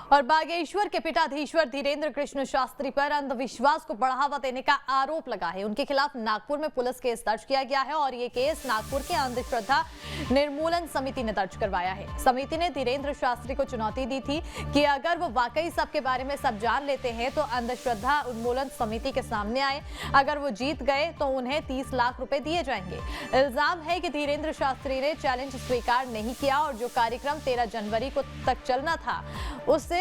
और बागेश्वर के पीठाधीश्वर धीरेन्द्र कृष्ण शास्त्री पर अंधविश्वास को बढ़ावा देने का आरोप लगा है। उनके खिलाफ नागपुर में पुलिस केस दर्ज किया गया है और ये केस नागपुर के अंधश्रद्धा निर्मूलन समिति ने दर्ज करवाया है। समिति ने धीरेन्द्र शास्त्री को चुनौती दी थी कि अगर वो वाकई सबके बारे में सब जान लेते हैं तो अंधश्रद्धा उन्मूलन समिति के सामने आए। अगर वो जीत गए तो उन्हें 30 लाख रुपए दिए जाएंगे। इल्जाम है कि धीरेन्द्र शास्त्री ने चैलेंज स्वीकार नहीं किया और जो कार्यक्रम 13 जनवरी को तक चलना था उससे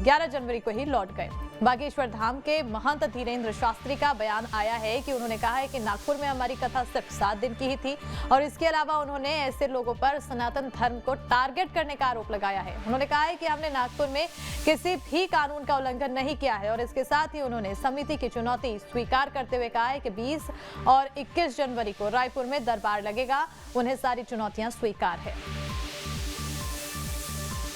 11 जनवरी को ही लौट गए। बागेश्वर धाम के महंत धीरेन्द्र शास्त्री का बयान आया है कि उन्होंने कहा है कि नागपुर में हमारी कथा सिर्फ 7 दिन की ही थी और इसके अलावा उन्होंने ऐसे लोगों पर सनातन धर्म को टारगेट करने का आरोप लगाया है। उन्होंने कहा है कि हमने नागपुर में किसी भी कानून का उल्लंघन नहीं किया है और इसके साथ ही उन्होंने समिति की चुनौती स्वीकार करते हुए कहा है कि 20 और 21 जनवरी को रायपुर में दरबार लगेगा। उन्हें सारी चुनौतियां स्वीकार है।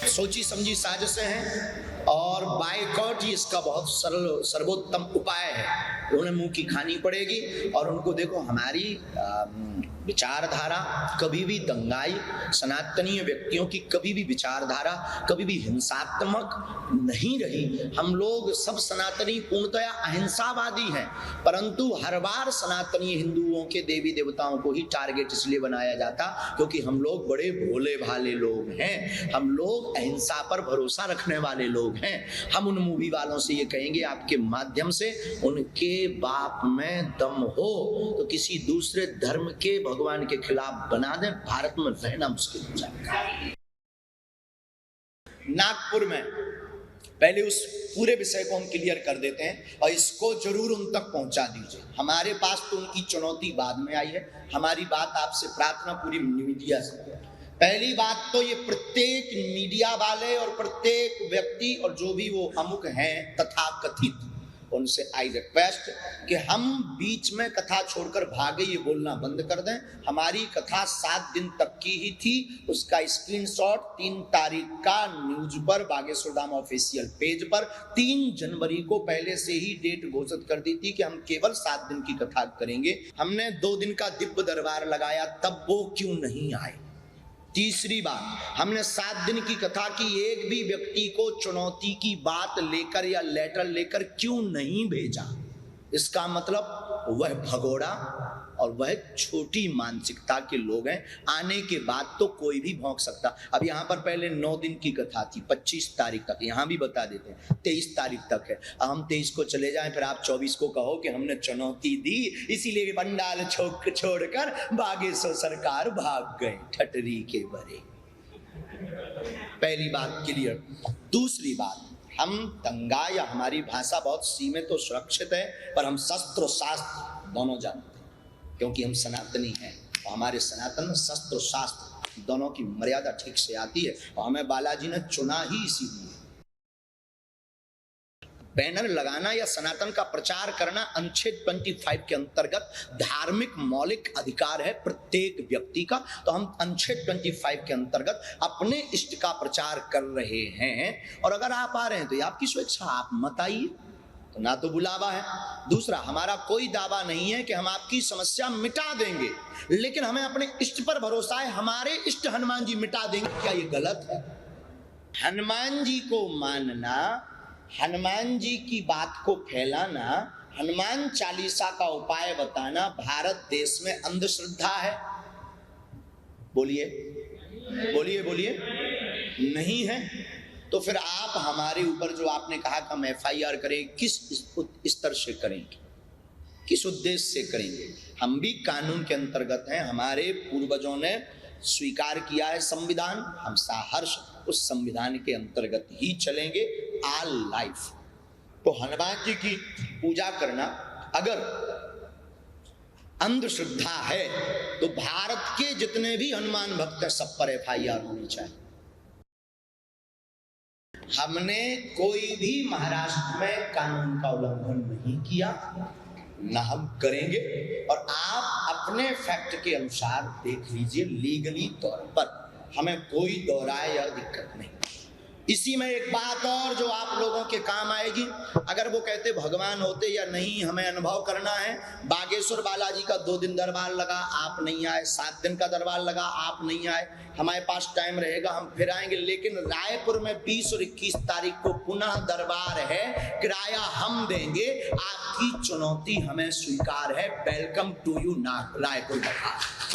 सोची समझी साजिशें हैं और बायकॉट ही इसका बहुत सरल सर्वोत्तम उपाय है। उन्हें मुंह की खानी पड़ेगी और उनको देखो, हमारी विचारधारा कभी भी दंगाई, सनातनीय व्यक्तियों की कभी भी विचारधारा कभी भी हिंसात्मक नहीं रही। हम लोग सब सनातनी पूर्णतया अहिंसावादी हैं, परंतु हर बार सनातनी हिंदुओं के देवी देवताओं को ही टारगेट इसलिए बनाया जाता क्योंकि हम लोग बड़े भोले भाले लोग हैं, हम लोग अहिंसा पर भरोसा रखने वाले लोग हैं। हम उन मूवी वालों से ये कहेंगे आपके माध्यम से, उनके बाप में दम हो तो किसी दूसरे धर्म के भगवान के खिलाफ बना दें, भारत में रहना मुश्किल हो जाएगा। नागपुर में पहले उस पूरे विषय को हम क्लियर कर देते हैं और इसको जरूर उन तक पहुंचा दीजिए। हमारे पास तो उनकी चुनौती बाद में आई है। हमारी बात आपसे प्रार्थना पूरी मीडिया से, पहली बात तो ये प्रत्येक मीडिया वाले और प्रत्येक व्यक्ति और जो भी वो अमुक हैं तथाकथित, उनसे आई रिक्वेस्ट कि हम बीच में कथा छोड़कर भागे ये बोलना बंद कर दें। हमारी कथा 7 दिन तक की ही थी, उसका स्क्रीनशॉट 3 तारीख का न्यूज पर बागेश्वर धाम ऑफिशियल पेज पर 3 जनवरी को पहले से ही डेट घोषित कर दी थी कि हम केवल 7 दिन की कथा करेंगे। हमने 2 दिन का दिव्य दरबार लगाया, तब वो क्यों नहीं आए। तीसरी बात, हमने 7 दिन की कथा की, एक भी व्यक्ति को चुनौती की बात लेकर या लेटर लेकर क्यों नहीं भेजा। इसका मतलब वह भगोड़ा और वह छोटी मानसिकता के लोग हैं। आने के बाद तो कोई भी भौंक सकता। अब यहाँ पर पहले 9 दिन की कथा थी, 25 तारीख तक, यहाँ भी बता देते हैं 23 तारीख तक है। अब हम 23 को चले जाएं, फिर आप 24 को कहो कि हमने चुनौती दी इसीलिए पंडाल छोड़कर बागेश्वर सरकार भाग गए ठटरी के बरे। पहली बात क्लियर। दूसरी बात, हम दंगा या हमारी भाषा बहुत सीमित और सुरक्षित है, पर हम शस्त्र और शास्त्र दोनों जानते हैं क्योंकि हम सनातनी हैं और हमारे सनातन में शस्त्र और शास्त्र दोनों की मर्यादा ठीक से आती है और हमें बालाजी ने चुना ही इसीलिए। बैनर लगाना या सनातन का प्रचार करना अनुच्छेद 25 के अंतर्गत धार्मिक मौलिक अधिकार है प्रत्येक व्यक्ति का। तो हम अनुच्छेद 25 के अंतर्गत अपने इष्ट का प्रचार कर रहे हैं और अगर आप आ रहे हैं तो ये आपकी स्वेच्छा, आप मत आइए, तो ना तो बुलावा है। दूसरा, हमारा कोई दावा नहीं है कि हम आपकी समस्या मिटा देंगे, लेकिन हमें अपने इष्ट पर भरोसा है। हमारे इष्ट हनुमान जी मिटा देंगे, क्या ये गलत है? हनुमान जी को मानना, हनुमान जी की बात को फैलाना, हनुमान चालीसा का उपाय बताना भारत देश में अंधश्रद्धा है? बोलिए बोलिए बोलिए, नहीं है। तो फिर आप हमारे ऊपर जो आपने कहा कि हम FIR करें, किस स्तर से करेंगे, किस उद्देश्य से करेंगे? हम भी कानून के अंतर्गत हैं, हमारे पूर्वजों ने स्वीकार किया है संविधान, हम सहर्ष उस संविधान के अंतर्गत ही चलेंगे ऑल लाइफ। तो हनुमान जी की पूजा करना अगर अंधश्रद्धा है तो भारत के जितने भी हनुमान भक्त हैं सब पर FIR होनी चाहिए। हमने कोई भी महाराष्ट्र में कानून का उल्लंघन नहीं किया, न हम करेंगे। और आप अपने फैक्ट के अनुसार देख लीजिए, लीगली तौर पर हमें कोई दोहराए या दिक्कत नहीं। इसी में एक बात और जो आप लोगों के काम आएगी, अगर वो कहते भगवान होते या नहीं हमें अनुभव करना है। बागेश्वर बालाजी का 2 दिन दरबार लगा, आप नहीं आए। 7 दिन का दरबार लगा, आप नहीं आए। हमारे पास टाइम रहेगा, हम फिर आएंगे। लेकिन रायपुर में 20 और 21 तारीख को पुनः दरबार है, किराया हम देंगे। आपकी चुनौती हमें स्वीकार है। वेलकम टू यू रायपुर दरबार।